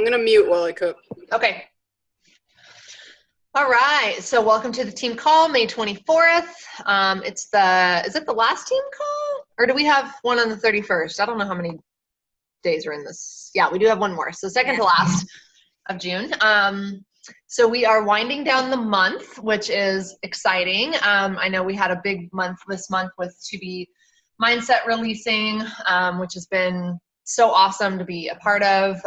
going to mute while I cook. Okay. All right. So welcome to the team call, May 24th. Is it the last team call? Or do we have one on the 31st? I don't know how many days are in this. Yeah, we do have one more. So second to last of June. So we are winding down the month, which is exciting. I know we had a big month this month with To Be Mindset releasing, which has been so awesome to be a part of.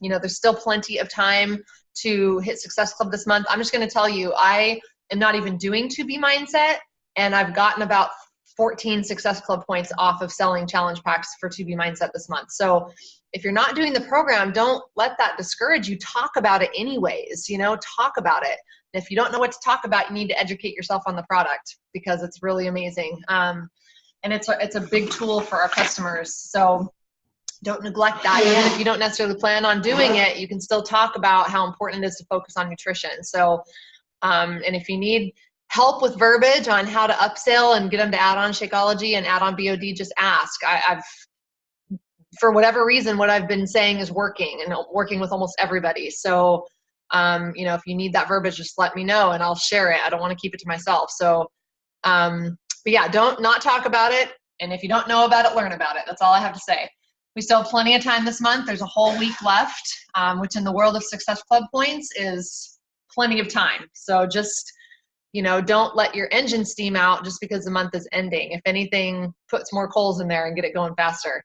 You know, there's still plenty of time to hit Success Club this month. I'm just going to tell you, I am not even doing To Be Mindset, and I've gotten about 14 Success Club points off of selling challenge packs for To Be Mindset this month. So if you're not doing the program, don't let that discourage you. Talk about it anyways, you know, talk about it. And if you don't know what to talk about, you need to educate yourself on the product because it's really amazing. And it's a big tool for our customers. So don't neglect that. Even if you don't necessarily plan on doing it, you can still talk about how important it is to focus on nutrition. So, and if you need help with verbiage on how to upsell and get them to add on Shakeology and add on BOD, just ask. I've for whatever reason, what I've been saying is working and working with almost everybody. So, you know, if you need that verbiage, just let me know and I'll share it. I don't want to keep it to myself. So, but yeah, don't not talk about it. And if you don't know about it, learn about it. That's all I have to say. We still have plenty of time this month. There's a whole week left, which in the world of Success Club points is plenty of time. So just, you know, don't let your engine steam out just because the month is ending. If anything, put some more coals in there and get it going faster.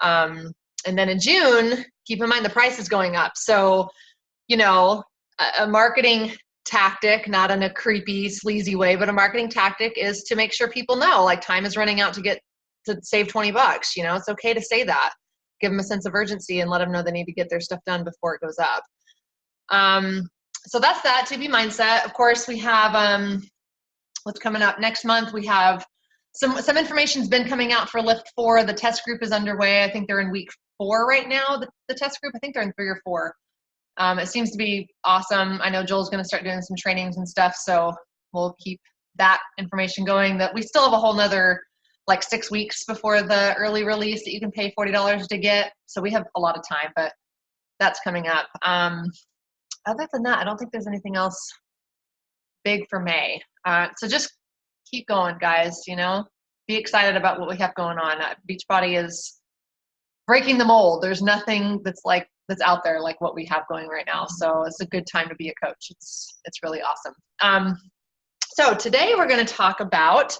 And then in June, keep in mind the price is going up. So, you know, a marketing tactic, not in a creepy, sleazy way, but a marketing tactic is to make sure people know, like, time is running out to save $20. You know, it's okay to say that. Give them a sense of urgency and let them know they need to get their stuff done before it goes up. So that's that, To Be Mindset. Of course, we have what's coming up next month. We have some information's been coming out for Lift 4. The test group is underway. I think they're in week 4 right now, the test group. I think they're in 3 or 4. It seems to be awesome. I know Joel's going to start doing some trainings and stuff, so we'll keep that information going. That we still have a whole nother like 6 weeks before the early release that you can pay $40 to get. So we have a lot of time, but that's coming up. Other than that, I don't think there's anything else big for May. So just keep going, guys, you know, be excited about what we have going on. Beachbody is breaking the mold. There's nothing that's out there like what we have going right now. So it's a good time to be a coach. It's really awesome. So today we're going to talk about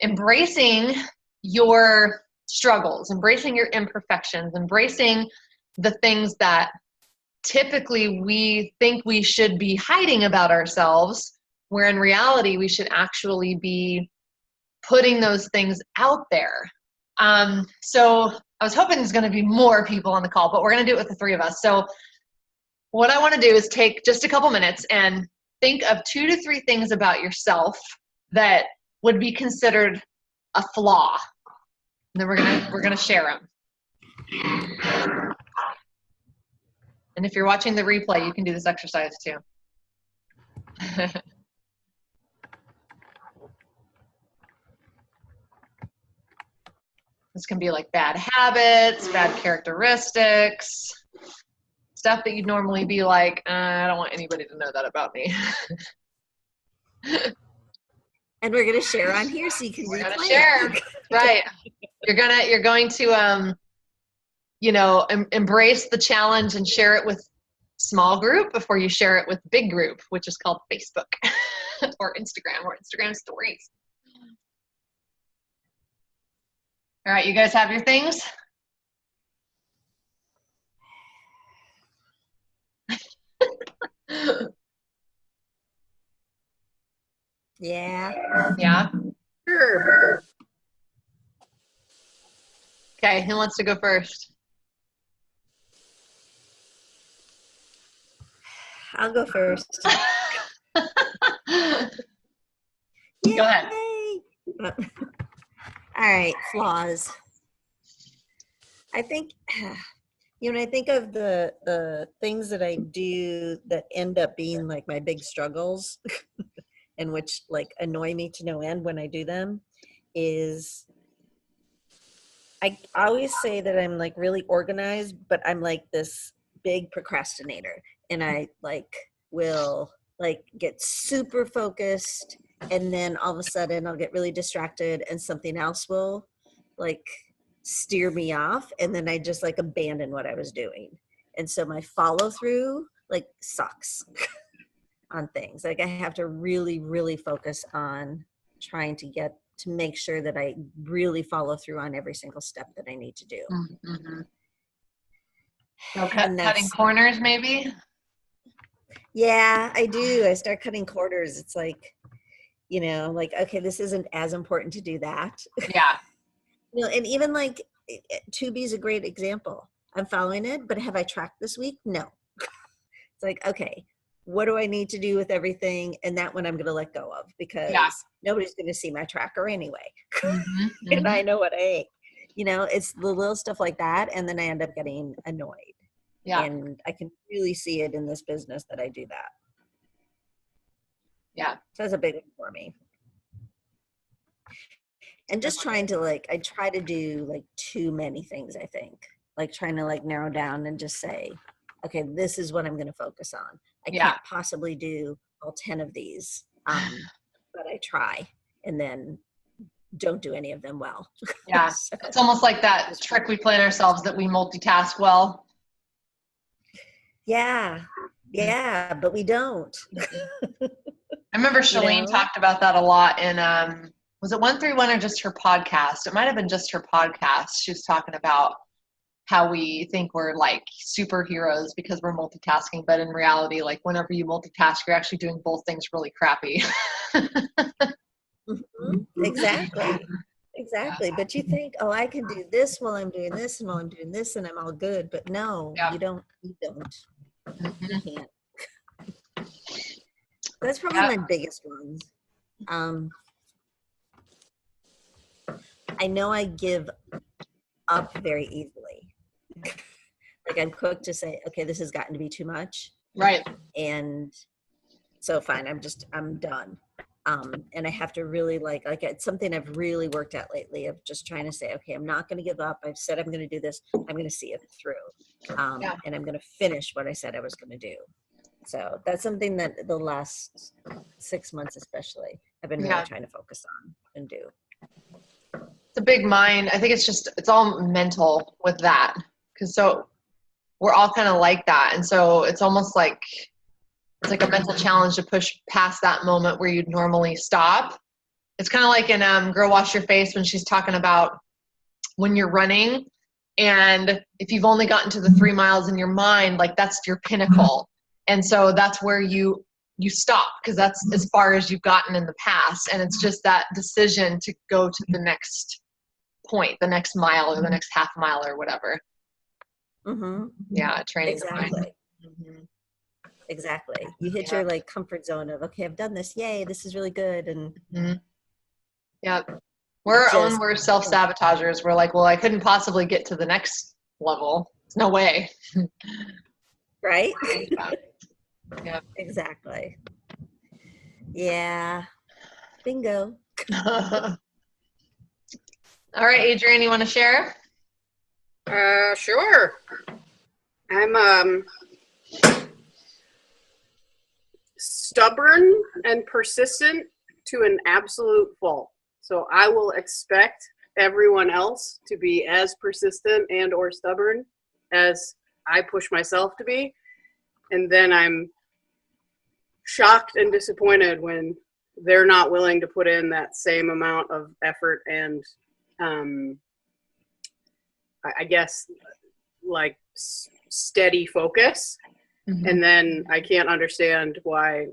embracing your struggles, embracing your imperfections, embracing the things that typically we think we should be hiding about ourselves, where in reality we should actually be putting those things out there. So I was hoping there's going to be more people on the call, but we're going to do it with the 3 of us. So what I want to do is take just a couple minutes and think of 2 to 3 things about yourself that would be considered a flaw. And then we're gonna share them. And if you're watching the replay, you can do this exercise too. This can be like bad habits, bad characteristics, stuff that you'd normally be like, I don't want anybody to know that about me. And we're going to share on here so you can replay it. Share. Right. You're going to, you know, embrace the challenge and share it with small group before you share it with big group, which is called Facebook or Instagram stories. All right. You guys have your things? Yeah. Yeah. Sure. Okay. Who wants to go first? I'll go first. Go ahead. All right, flaws. I think, you know, when I think of the things that I do that end up being like my big struggles and which like annoy me to no end when I do them is I always say that I'm like really organized, but I'm like this big procrastinator, and I will get super focused, and then all of a sudden I'll get really distracted and something else will steer me off, and then I just abandon what I was doing. And so my follow through sucks on things. I have to really, really focus on trying to make sure that I really follow through on every single step that I need to do. Mm-hmm. So cutting corners maybe? Yeah, I do. I start cutting corners. It's okay, this isn't as important to do that. Yeah. And even Tubi is a great example. I'm following it, but have I tracked this week? No. It's okay, what do I need to do with everything? And that one I'm going to let go of, because nobody's going to see my tracker anyway. Mm-hmm. And I know what I ate. It's the little stuff like that. And then I end up getting annoyed. Yeah. And I can really see it in this business that I do that. Yeah. So that's a big one for me. And just trying to I try to do too many things, I think. Trying to narrow down and just say, okay, this is what I'm going to focus on. I can't possibly do all 10 of these, but I try, and then don't do any of them well. Yeah. So, it's almost like that trick we play on ourselves that we multitask well. Yeah, but we don't. I remember Shalene talked about that a lot in, was it 131 or just her podcast? It might have been just her podcast. She was talking about how we think we're superheroes because we're multitasking, but in reality, whenever you multitask, you're actually doing both things really crappy. Mm-hmm. Exactly. But you think, oh, I can do this while I'm doing this, and while I'm doing this, and I'm all good. But no, you don't. Mm-hmm. You can't. That's probably my biggest ones. I know I give up very easily. I'm quick to say, okay, this has gotten to be too much. Right. And so fine, I'm done. And I have to really it's something I've really worked at lately, of just trying to say, okay, I'm not going to give up. I've said I'm going to do this. I'm going to see it through. And I'm going to finish what I said I was going to do. So that's something that the last 6 months, especially, I've been really trying to focus on and do. It's a big mind. I think it's all mental with that. So we're all kind of like that. And so it's almost it's a mental challenge to push past that moment where you'd normally stop. It's kind of like in Girl Wash Your Face, when she's talking about when you're running, and if you've only gotten to the 3 miles in your mind, that's your pinnacle. And so that's where you stop, because that's as far as you've gotten in the past. And it's just that decision to go to the next point, the next mile or the next half mile or whatever. Mm-hmm. Yeah, training. Exactly. Mm-hmm. Exactly. You hit your comfort zone of, okay, I've done this. Yay, this is really good. And we're our own worst self-sabotagers. We're well, I couldn't possibly get to the next level. There's no way. Right? Yeah. Exactly. Yeah. Bingo. All right, Adrienne, you want to share? Sure. I'm stubborn and persistent to an absolute fault. So I will expect everyone else to be as persistent and or stubborn as I push myself to be. And then I'm shocked and disappointed when they're not willing to put in that same amount of effort and I guess steady focus. Mm-hmm. And then I can't understand why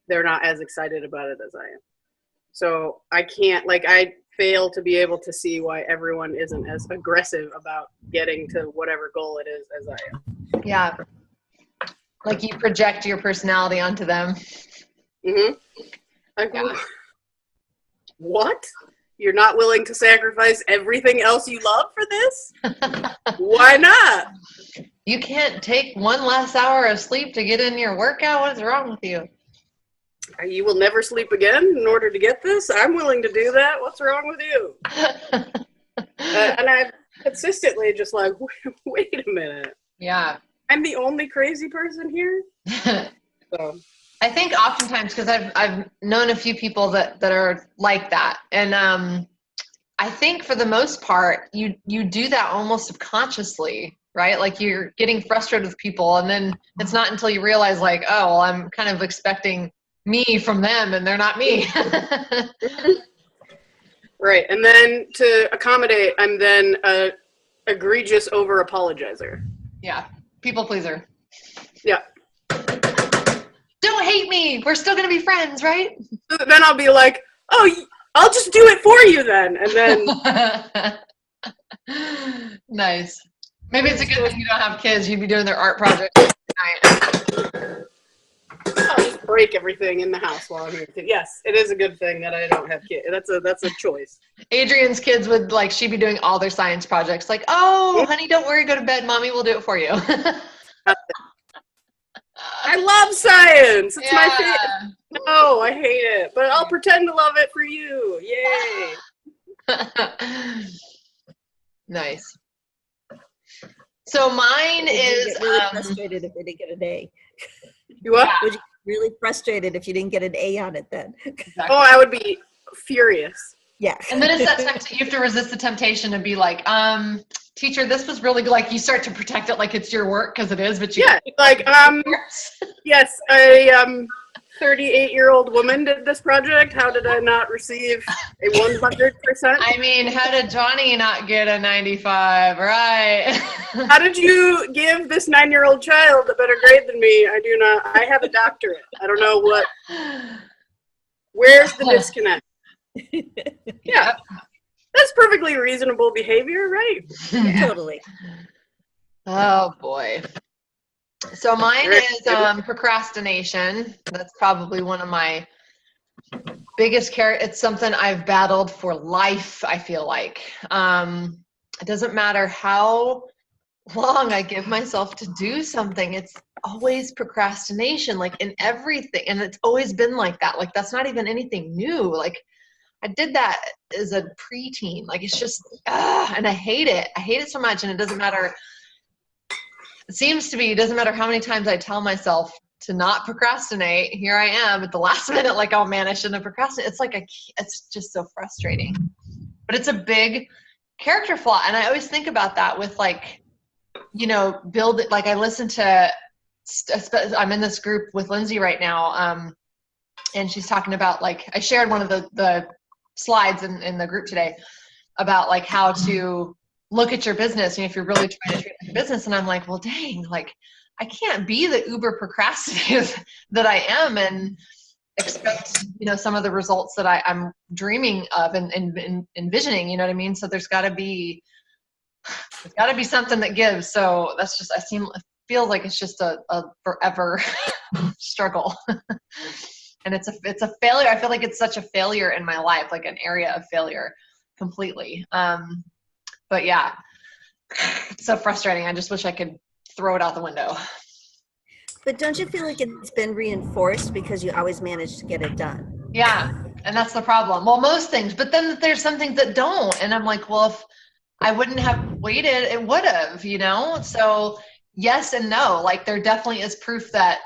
they're not as excited about it as I am. So I can't I fail to be able to see why everyone isn't as aggressive about getting to whatever goal it is as I am. Yeah. You project your personality onto them. Mm-hmm. What? You're not willing to sacrifice everything else you love for this? Why not? You can't take one last hour of sleep to get in your workout? What is wrong with you? You will never sleep again in order to get this? I'm willing to do that. What's wrong with you? And I'm consistently just wait a minute. Yeah. I'm the only crazy person here. So. I think oftentimes, because I've known a few people that are like that, and I think for the most part, you do that almost subconsciously, right? Like you're getting frustrated with people, and then it's not until you realize, like, oh, well, I'm kind of expecting me from them, and they're not me. Right, and then to accommodate, I'm then a egregious over apologizer. Yeah, people pleaser. Yeah. Don't hate me. We're still gonna be friends, right? Then I'll be like, oh, I'll just do it for you then, and then. Nice. Maybe it's a good thing you don't have kids. You'd be doing their art project tonight. I'll just break everything in the house while I'm here. Yes, it is a good thing that I don't have kids. That's a choice. Adrian's kids would she'd be doing all their science projects. Like, oh, honey, don't worry, go to bed. Mommy will do it for you. I love science. It's my favorite. No, I hate it, but I'll pretend to love it for you. Yay. Nice. So mine is really frustrated if they didn't get an A. You what? Would you be really frustrated if you didn't get an A on it then? Exactly. Oh, I would be furious. Yeah. And then it's that time you have to resist the temptation to be like, teacher, this was really good. Like you start to protect it like it's your work because it is, but you yes, a 38-year-old woman did this project. How did I not receive a 100%? I mean, how did Johnny not get a 95, right? How did you give this 9-year-old child a better grade than me? I do not. I have a doctorate. I don't know what. Where's the disconnect? Yeah. That's perfectly reasonable behavior, right? Totally. Oh, boy. So mine is procrastination. That's probably one of my biggest It's something I've battled for life, I feel like. It doesn't matter how long I give myself to do something. It's always procrastination, like in everything. And it's always been like that. Like that's not even anything new. Like I did that as a preteen. Like it's just, and I hate it. I hate it so much. And it doesn't matter. It doesn't matter how many times I tell myself to not procrastinate. Here I am at the last minute, like, oh man, I shouldn't have procrastinated. It's just so frustrating. But it's a big character flaw. And I always think about that with like, build it. Like I listen to, I'm in this group with Lindsay right now. And she's talking about like, I shared one of the slides in the group today about like how to look at your business and if you're really trying to treat it like a business. And I'm like, well, dang, like I can't be the uber procrastinative that I am and expect, some of the results that I'm dreaming of and envisioning, you know what I mean? So there's gotta be something that gives. So that's just, it feels like it's just a forever struggle. And it's a failure. I feel like it's such a failure in my life, like an area of failure completely. But yeah, it's so frustrating. I just wish I could throw it out the window. But don't you feel like it's been reinforced because you always manage to get it done? Yeah, and that's the problem. Well, most things, but then there's some things that don't. And I'm like, well, if I wouldn't have waited, it would have, So yes and no. Like there definitely is proof that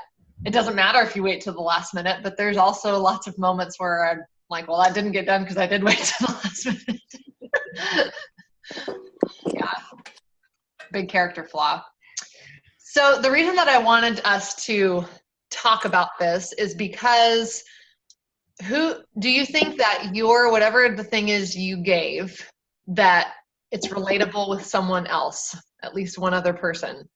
it doesn't matter if you wait till the last minute, but there's also lots of moments where I'm like, well, that didn't get done because I did wait till the last minute. Yeah, big character flaw. So the reason that I wanted us to talk about this is because who do you think that whatever the thing is you gave, that it's relatable with someone else, at least one other person?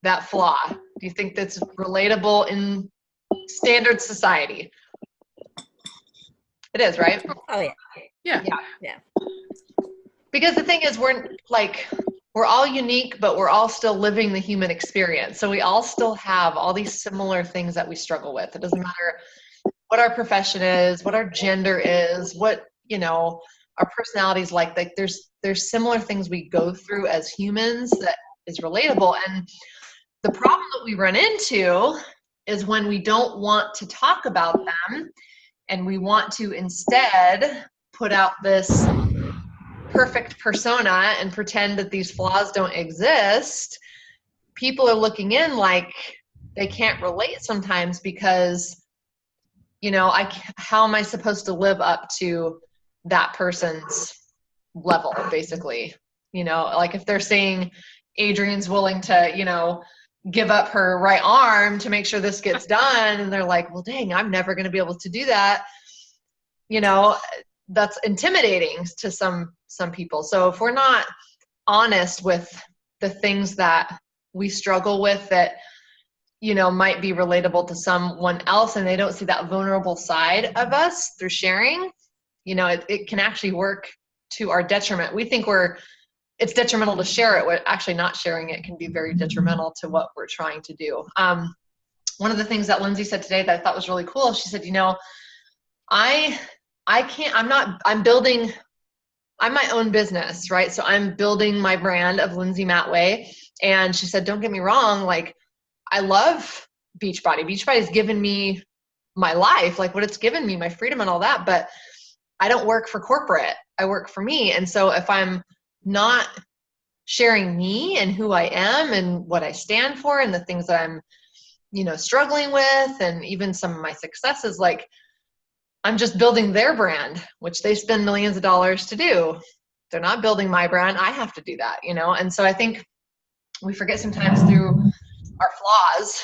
That flaw, do you think that's relatable in standard society? It is, right? Oh yeah. Yeah. Because the thing is, we're all unique, but we're all still living the human experience. So we all still have all these similar things that we struggle with. It doesn't matter what our profession is, what our gender is, what, our personalities like there's similar things we go through as humans that is relatable. And the problem that we run into is when we don't want to talk about them and we want to instead put out this perfect persona and pretend that these flaws don't exist, people are looking in like they can't relate sometimes because, you know, how am I supposed to live up to that person's level, basically? You know, like if they're saying Adrian's willing to, you know, give up her right arm to make sure this gets done, and they're like, well, dang, I'm never going to be able to do that. You know, that's intimidating to some people. So if we're not honest with the things that we struggle with that, you know, might be relatable to someone else, and they don't see that vulnerable side of us through sharing, you know, it can actually work to our detriment. We think it's detrimental to share it, but actually not sharing it can be very detrimental to what we're trying to do. One of the things that Lindsay said today that I thought was really cool, she said, you know, I'm my own business, right? So I'm building my brand of Lindsay Matway. And she said, don't get me wrong, like, I love Beachbody. Beachbody's given me my life, like what it's given me, my freedom and all that, but I don't work for corporate. I work for me. And so if I'm not sharing me and who I am and what I stand for and the things that I'm, you know, struggling with, and even some of my successes, like, I'm just building their brand, which they spend millions of dollars to do. They're not building my brand. I have to do that, you know? And so I think we forget sometimes through our flaws,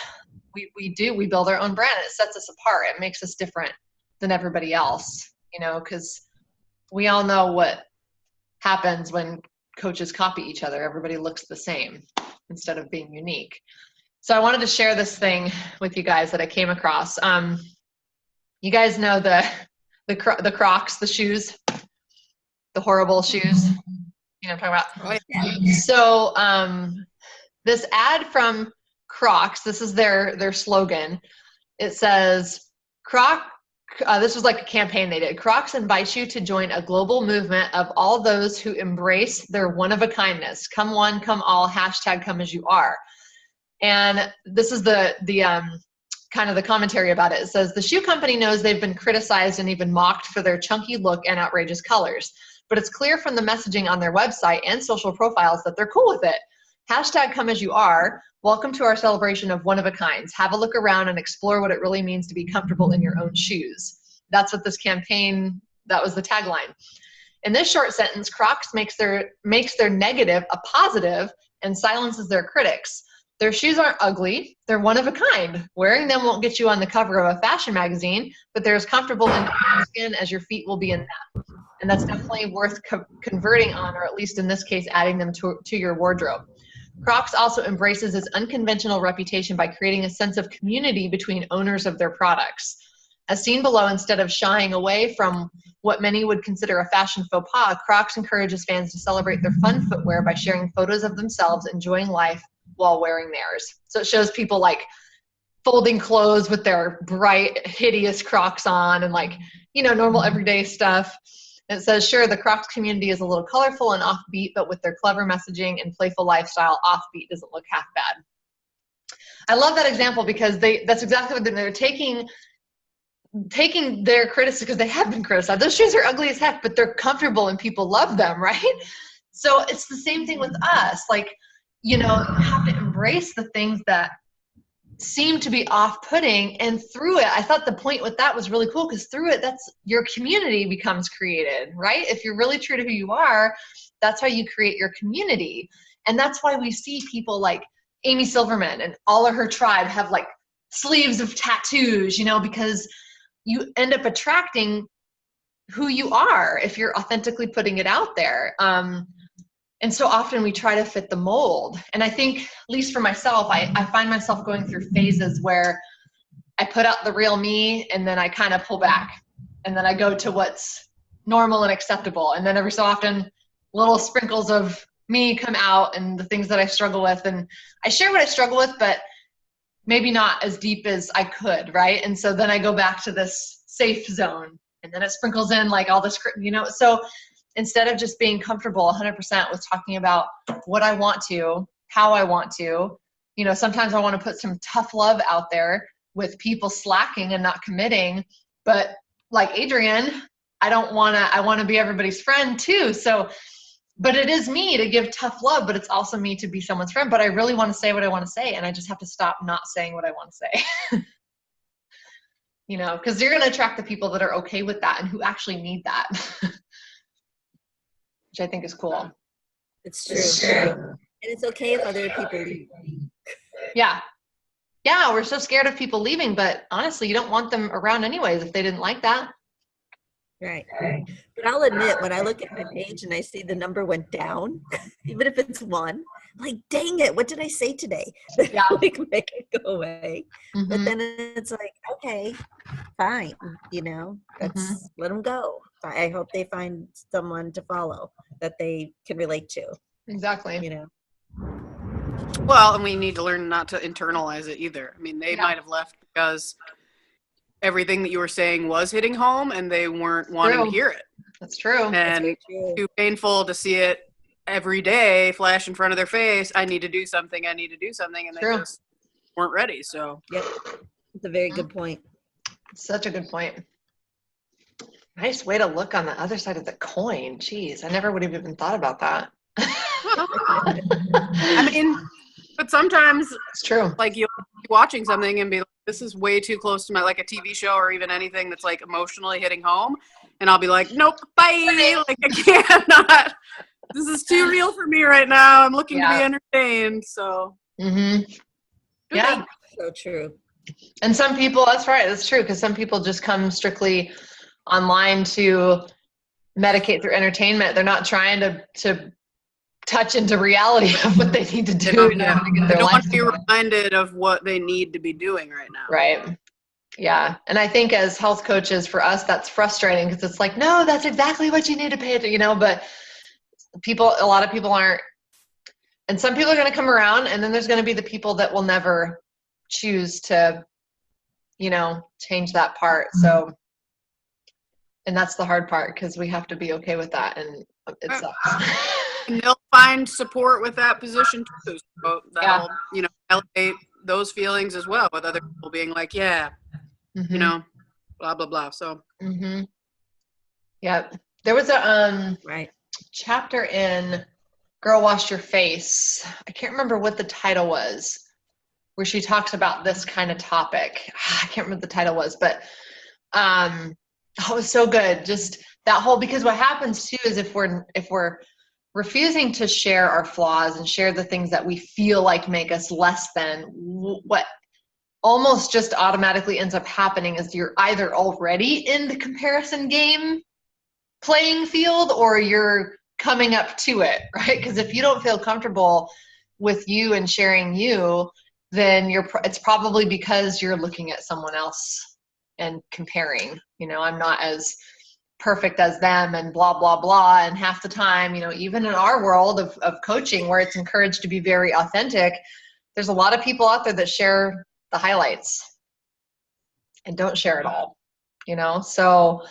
we build our own brand. It sets us apart. It makes us different than everybody else, you know, because we all know what happens when coaches copy each other. Everybody looks the same instead of being unique. So I wanted to share this thing with you guys that I came across. You guys know the Crocs, the shoes, the horrible shoes. You know what I'm talking about? Oh, yeah. So this ad from Crocs, this is their slogan. It says, this was like a campaign they did. Crocs invites you to join a global movement of all those who embrace their one-of-a-kindness. Come one, come all, hashtag come as you are. And this is the kind of the commentary about it. It says, the shoe company knows they've been criticized and even mocked for their chunky look and outrageous colors, but it's clear from the messaging on their website and social profiles that they're cool with it. Hashtag come as you are. Welcome to our celebration of one-of-a-kinds. Have a look around and explore what it really means to be comfortable in your own shoes. That's what this campaign, that was the tagline. In this short sentence, Crocs makes their negative a positive and silences their critics. Their shoes aren't ugly. They're one of a kind. Wearing them won't get you on the cover of a fashion magazine, but they're as comfortable in your skin as your feet will be in them. And that's definitely worth converting on, or at least in this case, adding them to your wardrobe. Crocs also embraces its unconventional reputation by creating a sense of community between owners of their products. As seen below, instead of shying away from what many would consider a fashion faux pas, Crocs encourages fans to celebrate their fun footwear by sharing photos of themselves enjoying life while wearing theirs. So it shows people like folding clothes with their bright, hideous Crocs on and like, you know, normal everyday stuff. And it says, sure, the Crocs community is a little colorful and offbeat, but with their clever messaging and playful lifestyle, offbeat doesn't look half bad. I love that example because that's exactly what they're taking their criticism, because they have been criticized. Those shoes are ugly as heck, but they're comfortable and people love them, right? So it's the same thing with us. Like, you know, you have to embrace the things that seem to be off-putting, and through it, I thought the point with that was really cool, because through it, that's your community becomes created, right? If you're really true to who you are, that's how you create your community. And that's why we see people like Amy Silverman and all of her tribe have like sleeves of tattoos, you know, because you end up attracting who you are if you're authentically putting it out there. And so often we try to fit the mold. And I think, at least for myself, I find myself going through phases where I put out the real me and then I kind of pull back. And then I go to what's normal and acceptable. And then every so often, little sprinkles of me come out and the things that I struggle with. And I share what I struggle with, but maybe not as deep as I could, right? And so then I go back to this safe zone. And then it sprinkles in like all this, you know, so instead of just being comfortable 100% with talking about what I want to, how I want to, you know, sometimes I want to put some tough love out there with people slacking and not committing. But like Adrian, I want to be everybody's friend too. So but it is me to give tough love, but it's also me to be someone's friend. But I really want to say what I want to say, and I just have to stop not saying what I want to say. You know, because you're going to attract the people that are okay with that and who actually need that, which I think is cool. It's true. And it's okay if other people leave. Yeah. Yeah, we're so scared of people leaving, but honestly, you don't want them around anyways if they didn't like that. Right. But I'll admit, when I look at my page and I see the number went down, even if it's one, I'm like, dang it, what did I say today? Yeah. Like, make it go away. But Mhm. then it's like, okay, fine, you know, that's let them go. I hope they find someone to follow that they can relate to, Exactly. you know. Well, and we need to learn not to internalize it either. I mean, they Yeah. might have left because everything that you were saying was hitting home and they weren't wanting True. to hear it. That's true. That's And very true. too painful to see it every day flash in front of their face. I need to do something. I need to do something. And True. they just weren't ready. So, Yep. It's a very good point. Such a good point. Nice way to look on the other side of the coin. Jeez, I never would have even thought about that. I mean, but sometimes It's true. like you'll be watching something and be like, this is way too close to my, like a TV show or even anything that's like emotionally hitting home. And I'll be like, nope, bye. Like I cannot. This is too real for me right now. I'm looking to be entertained. So, Mm-hmm. Yeah. So true. And some people, that's right, that's true, because some people just come strictly online to medicate through entertainment. They're not trying to touch into reality of what they need to do in order to get they their don't want lives to be together. reminded of what they need to be doing right now. Right. Yeah. And I think as health coaches, for us, that's frustrating because it's like, no, that's exactly what you need to pay attention, you know, but a lot of people aren't. And some people are going to come around, and then there's going to be the people that will never choose to, you know, change that part. So, and that's the hard part because we have to be okay with that, and it sucks. And they'll find support with that position too. So that'll, you know, elevate those feelings as well with other people being like, yeah, you know, blah, blah, blah. So. Yeah. There was a Right. chapter in Girl Wash Your Face. I can't remember what the title was, where she talks about this kind of topic. I can't remember what the title was, but it was so good. Just that whole, because what happens too is if we're refusing to share our flaws and share the things that we feel like make us less than, what almost just automatically ends up happening is you're either already in the comparison game playing field or you're coming up to it, right? Because if you don't feel comfortable with you and sharing you, then it's probably because you're looking at someone else and comparing, you know, I'm not as perfect as them and blah, blah, blah. And half the time, you know, even in our world of coaching where it's encouraged to be very authentic, there's a lot of people out there that share the highlights and don't share it all, you know? So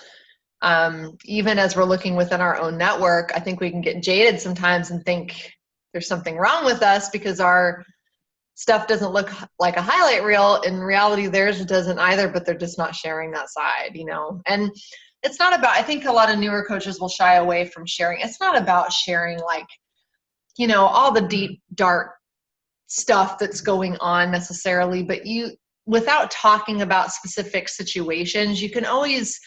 even as we're looking within our own network, I think we can get jaded sometimes and think there's something wrong with us because our stuff doesn't look like a highlight reel. In reality, theirs doesn't either, but they're just not sharing that side, you know? And it's not about, I think a lot of newer coaches will shy away from sharing. It's not about sharing like, you know, all the deep, dark stuff that's going on necessarily, but without talking about specific situations, you can always,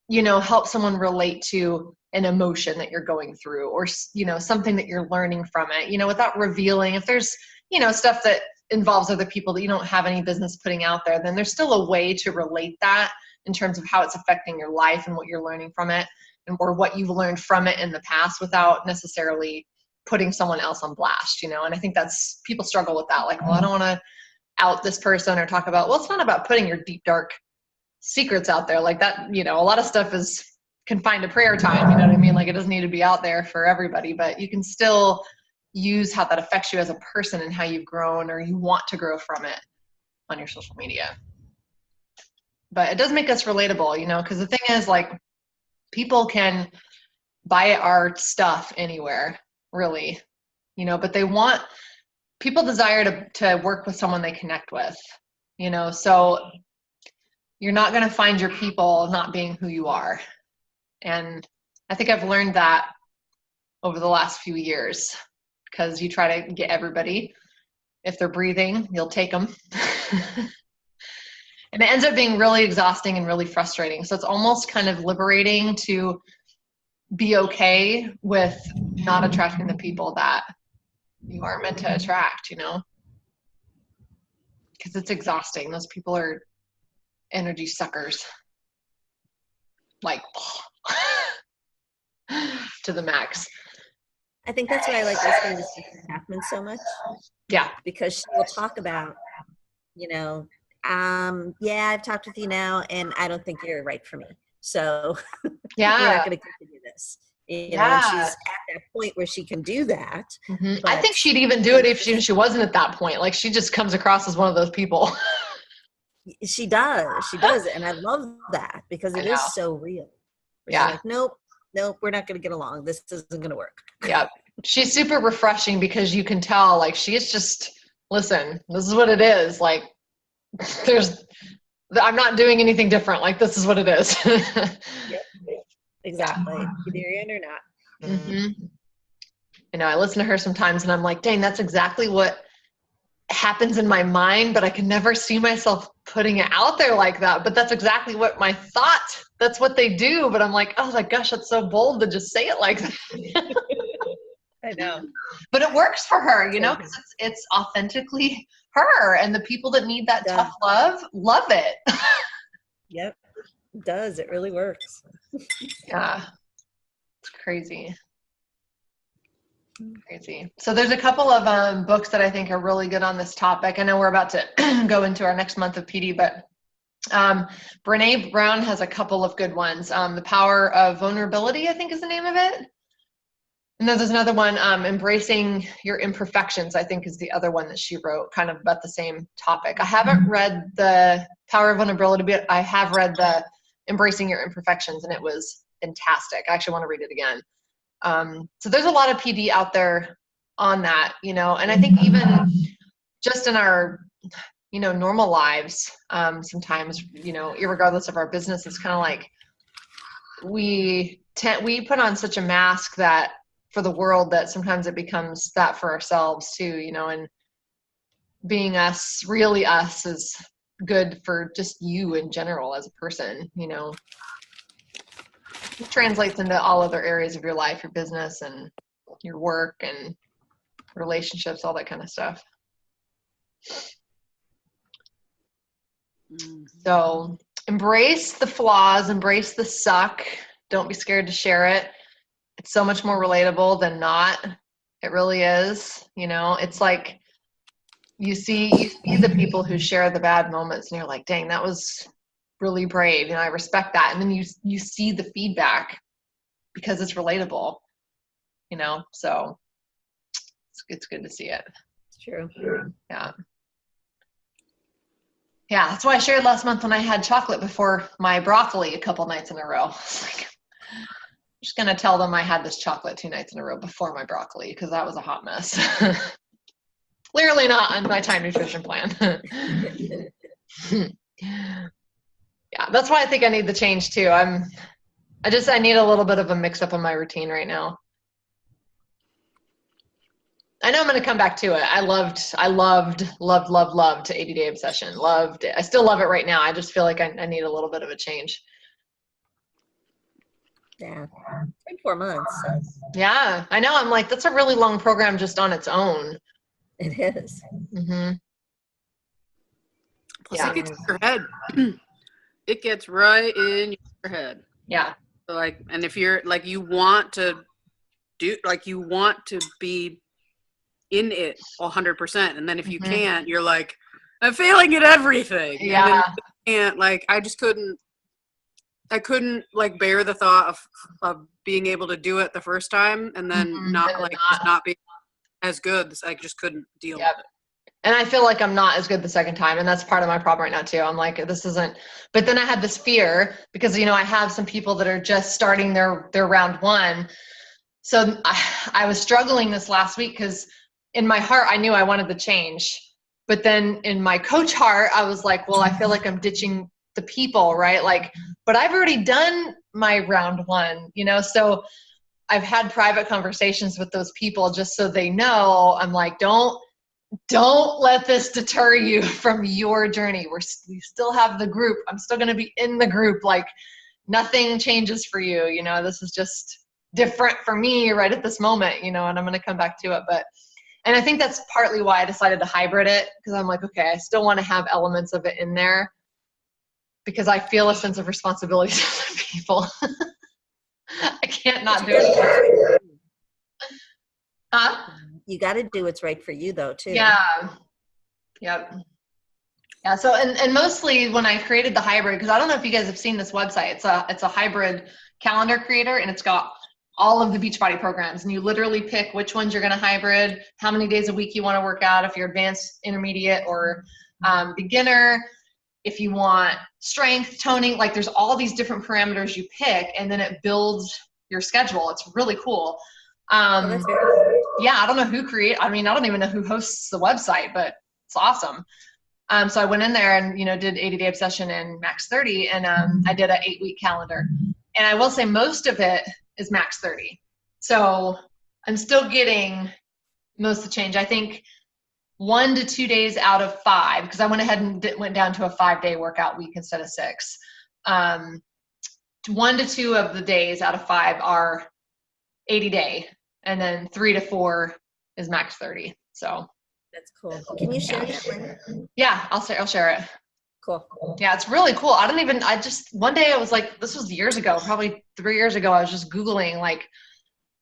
you know, help someone relate to an emotion that you're going through or, you know, something that you're learning from it, you know, without revealing. If there's, you know, stuff that involves other people that you don't have any business putting out there, then there's still a way to relate that in terms of how it's affecting your life and what you're learning from it or what you've learned from it in the past without necessarily putting someone else on blast, you know? And I think people struggle with that. Like, well, I don't want to out this person or talk about, well, it's not about putting your deep, dark secrets out there like that. You know, a lot of stuff is confined to prayer time, you know what I mean? Like it doesn't need to be out there for everybody, but you can still use how that affects you as a person and how you've grown or you want to grow from it on your social media. But it does make us relatable, you know, because the thing is like people can buy our stuff anywhere, really, you know, but people desire to work with someone they connect with, you know, so you're not going to find your people not being who you are. And I think I've learned that over the last few years, because you try to get everybody. If they're breathing, you'll take them. And it ends up being really exhausting and really frustrating. So it's almost kind of liberating to be okay with not attracting the people that you are meant to attract, you know? Because it's exhausting. Those people are energy suckers. Like, to the max. I think that's why I like listening to Stacey Chapman so much. Yeah. Because she will talk about, yeah, I've talked with you now, and I don't think you're right for me. So Yeah. we're not going to continue this. And she's at that point where she can do that. Mm-hmm. I think she'd even do it if she wasn't at that point. Like, she just comes across as one of those people. She does. And I love that because it is so real. Yeah. Like, nope, we're not going to get along. This isn't going to work. Yeah. She's super refreshing because you can tell, like, she is just, listen, this is what it is. Like, I'm not doing anything different. Like, this is what it is. Yep. Exactly. Either you're in or not. Mm-hmm. I listen to her sometimes and I'm like, dang, that's exactly what happens in my mind, but I can never see myself putting it out there like that. But that's exactly what my thought, that's what they do. But I'm like, oh my gosh, that's so bold to just say it like that. I know. But it works for her, because it's authentically her, and the people that need that tough love it. Yep. It does. It really works. Yeah. It's crazy. So there's a couple of books that I think are really good on this topic. I know we're about to go into our next month of PD, but Brene Brown has a couple of good ones. The Power of Vulnerability, I think, is the name of it. And then there's another one, Embracing Your Imperfections, I think, is the other one that she wrote, kind of about the same topic. I haven't read the Power of Vulnerability, but I have read the Embracing Your Imperfections, and it was fantastic. I actually want to read it again. So there's a lot of PD out there on that, and I think even just in our, normal lives, sometimes, irregardless of our business, it's kind of like we put on such a mask that for the world that sometimes it becomes that for ourselves too, and being us, really us, is good for just you in general as a person, It translates into all other areas of your life, your business and your work and relationships, all that kind of stuff. So embrace the flaws, embrace the suck. Don't be scared to share it. It's so much more relatable than not. It really is. It's like you see the people who share the bad moments and you're like, dang, that was really brave. I respect that. And then you see the feedback because it's relatable, so it's good to see it. It's true. Yeah. Yeah. That's why I shared last month when I had chocolate before my broccoli a couple nights in a row. It's like, I'm just going to tell them I had this chocolate 2 nights in a row before my broccoli because that was a hot mess. Clearly not on my time nutrition plan. Yeah, that's why I think I need the change too. I need a little bit of a mix up in my routine right now. I know I'm going to come back to it. I loved 80 Day Obsession. Loved it. I still love it right now. I just feel like I need a little bit of a change. Yeah, it's been 4 months. So. Yeah, I know. I'm like, that's a really long program just on its own. It is. Mm-hmm. Plus it gets in your head. It gets right in your head. Yeah. So and if you're like, you want to be in it 100%. And then if you can't, you're like, I'm failing at everything. Yeah. And I couldn't bear the thought of being able to do it the first time and then not be as good. I just couldn't deal with it. And I feel like I'm not as good the second time. And that's part of my problem right now too. I'm like, this isn't, but then I had this fear because, I have some people that are just starting their round 1. So I was struggling this last week because in my heart, I knew I wanted the change. But then in my coach heart, I was like, well, I feel like I'm ditching the people, right? Like, but I've already done my round 1, so I've had private conversations with those people just so they know. I'm like, don't let this deter you from your journey. We still have the group. I'm still going to be in the group. Like nothing changes for you. You know, this is just different for me right at this moment, you know, and I'm going to come back to it. And I think that's partly why I decided to hybrid it, because I'm like, okay, I still want to have elements of it in there because I feel a sense of responsibility to other people. I can't not do it. Huh? You got to do what's right for you though, too. Yeah. Yep. Yeah. So, and mostly when I created the hybrid, because I don't know if you guys have seen this website, it's a hybrid calendar creator, and it's got all of the Beachbody programs, and you literally pick which ones you're going to hybrid, how many days a week you want to work out, if you're advanced, intermediate, or beginner, if you want strength, toning, like there's all these different parameters you pick, and then it builds your schedule. It's really cool. Oh, that's very cool. Yeah, I don't know who I don't even know who hosts the website, but it's awesome. So I went in there and, you know, did 80-day obsession and max 30, and I did an 8-week calendar. And I will say most of it is max 30. So I'm still getting most of the change. I think 1 to 2 days out of 5, because I went ahead and went down to a 5-day workout week instead of 6. 1 to 2 of the days out of 5 are 80-day, and then 3 to 4 is max 30. So That's cool. Can you share that link? yeah, I'll share it. Cool. Yeah, it's really cool. One day I was like, this was years ago, probably 3 years ago, I was just Googling like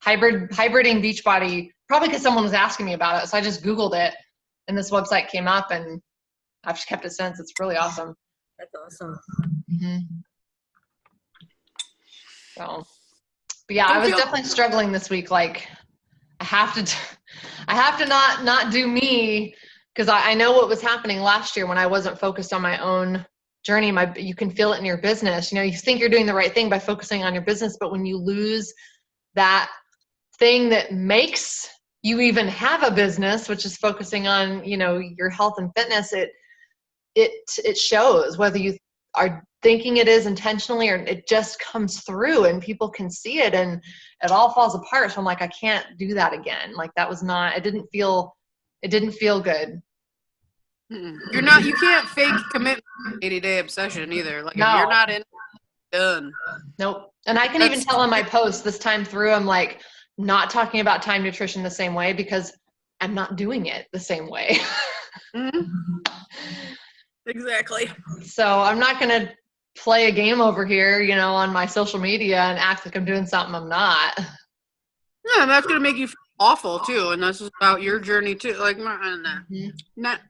hybriding Beachbody, probably because someone was asking me about it. So I just Googled it, and this website came up, and I've just kept it since. It's really awesome. That's awesome. Mm-hmm. So, but yeah, I was definitely struggling this week. Like I have to not do me, because I know what was happening last year when I wasn't focused on my own journey. You can feel it in your business. You know, you think you're doing the right thing by focusing on your business, but when you lose that thing that makes you even have a business, which is focusing on, you know, your health and fitness, it shows, whether you are thinking it is intentionally or it just comes through and people can see it, and it all falls apart. So I'm like, I can't do that again. Like that was not, it didn't feel good. You can't fake commitment 80-day obsession either. Like No. if you're not in, done. Nope. And I can even tell in my posts this time through, I'm like not talking about time nutrition the same way because I'm not doing it the same way. Mm-hmm. Exactly. So I'm not going to play a game over here, you know, on my social media and act like I'm doing something I'm not. Yeah, and that's going to make you feel awful too. And this is about your journey too. Like, not.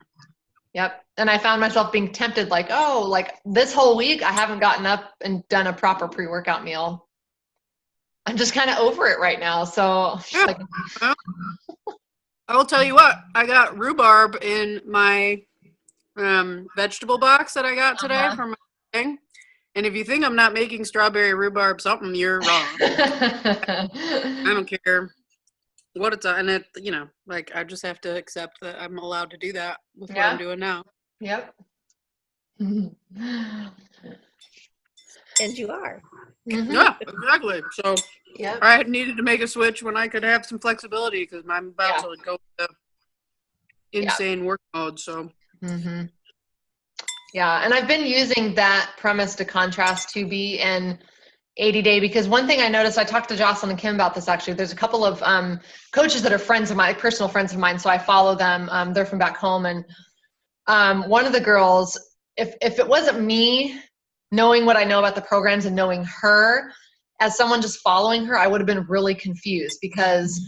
Yep. And I found myself being tempted, like, oh, like this whole week I haven't gotten up and done a proper pre-workout meal. I'm just kind of over it right now. So Yeah. like, I will tell you what, I got rhubarb in my vegetable box that I got today from my thing. And if you think I'm not making strawberry rhubarb something, you're wrong. I don't care what it's on. And it, you know, like I just have to accept that I'm allowed to do that with what I'm doing now. Yep. And you are. Mm-hmm. Yeah, exactly. So Yep. I needed to make a switch when I could have some flexibility because I'm about to go into insane work mode. So. Mm-hmm. Yeah, and I've been using that premise to contrast 2B and 80-day, because one thing I noticed, I talked to Jocelyn and Kim about this actually, there's a couple of coaches that are friends of mine, personal friends of mine, so I follow them. They're from back home, and one of the girls, if it wasn't me knowing what I know about the programs and knowing her, as someone just following her, I would have been really confused, because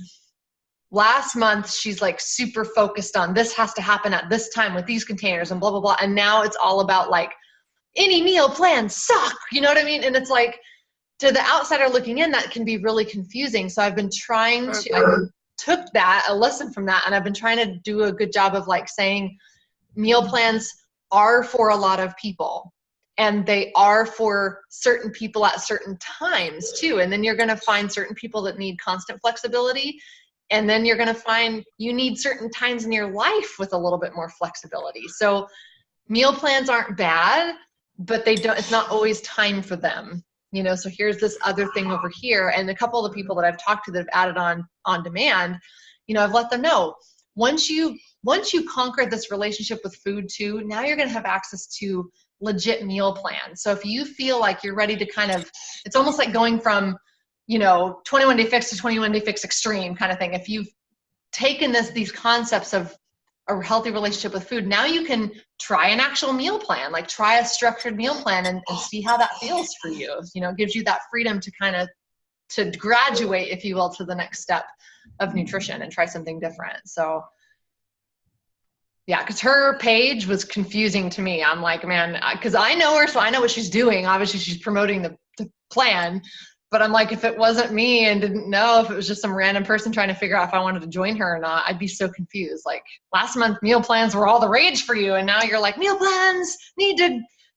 last month she's like super focused on this has to happen at this time with these containers and blah, blah, blah. And now it's all about like any meal plans suck. You know what I mean? And it's like, to the outsider looking in, that can be really confusing. So I've been trying to, I took a lesson from that, and I've been trying to do a good job of like saying meal plans are for a lot of people, and they are for certain people at certain times too. And then you're going to find certain people that need constant flexibility. And then you're going to find you need certain times in your life with a little bit more flexibility. So meal plans aren't bad, but it's not always time for them. you know, so here's this other thing over here. And a couple of the people that I've talked to that have added on demand, you know, I've let them know, once you conquer this relationship with food too, now you're going to have access to legit meal plans. So if you feel like you're ready to kind of, it's almost like going from, you know, 21 Day Fix to 21 Day Fix Extreme kind of thing. If you've taken these concepts of a healthy relationship with food, now you can try an actual meal plan, like try a structured meal plan and see how that feels for you. You know, it gives you that freedom to kind of, to graduate, if you will, to the next step of nutrition and try something different. So yeah, because her page was confusing to me. I'm like, man, because I know her, so I know what she's doing. Obviously she's promoting the plan, but I'm like, if it wasn't me and didn't know, if it was just some random person trying to figure out if I wanted to join her or not, I'd be so confused. Like last month, meal plans were all the rage for you. And now you're like, meal plans need to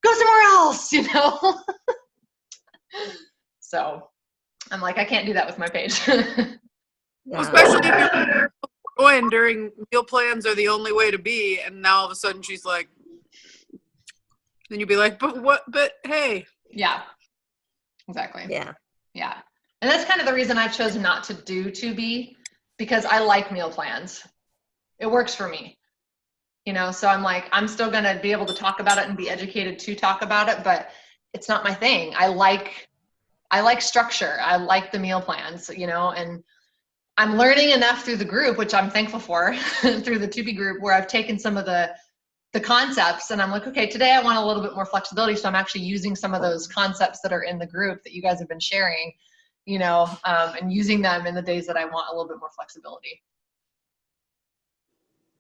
go somewhere else, you know? So I'm like, I can't do that with my page. No. Especially if you're going during meal plans are the only way to be. And now all of a sudden she's like, then you'd be like, but hey. Yeah, exactly. Yeah. Yeah. And that's kind of the reason I've chosen not to do 2B, because I like meal plans. It works for me. You know, so I'm like, I'm still going to be able to talk about it and be educated to talk about it, but it's not my thing. I like structure. I like the meal plans, you know, and I'm learning enough through the group, which I'm thankful for, through the 2B group, where I've taken some of the concepts and I'm like, okay, today I want a little bit more flexibility. So I'm actually using some of those concepts that are in the group that you guys have been sharing, you know, and using them in the days that I want a little bit more flexibility.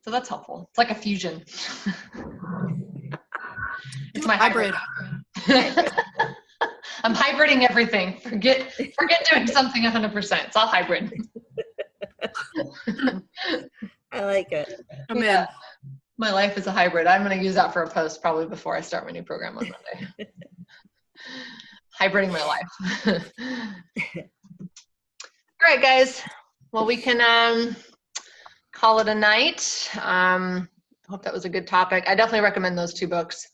So that's helpful. It's like a fusion. It's my hybrid. I'm hybriding everything. Forget doing something 100%. It's all hybrid. I like it. I'm Yeah. in. My life is a hybrid. I'm going to use that for a post probably before I start my new program on Monday. Hybriding my life. All right, guys. Well, we can call it a night. Hope that was a good topic. I definitely recommend those 2 books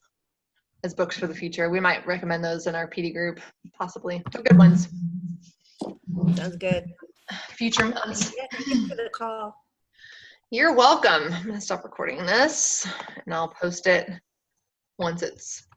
as books for the future. We might recommend those in our PD group, possibly. They're good ones. Sounds good. Future months. Yeah, thank you for the call. You're welcome. I'm going to stop recording this and I'll post it once it's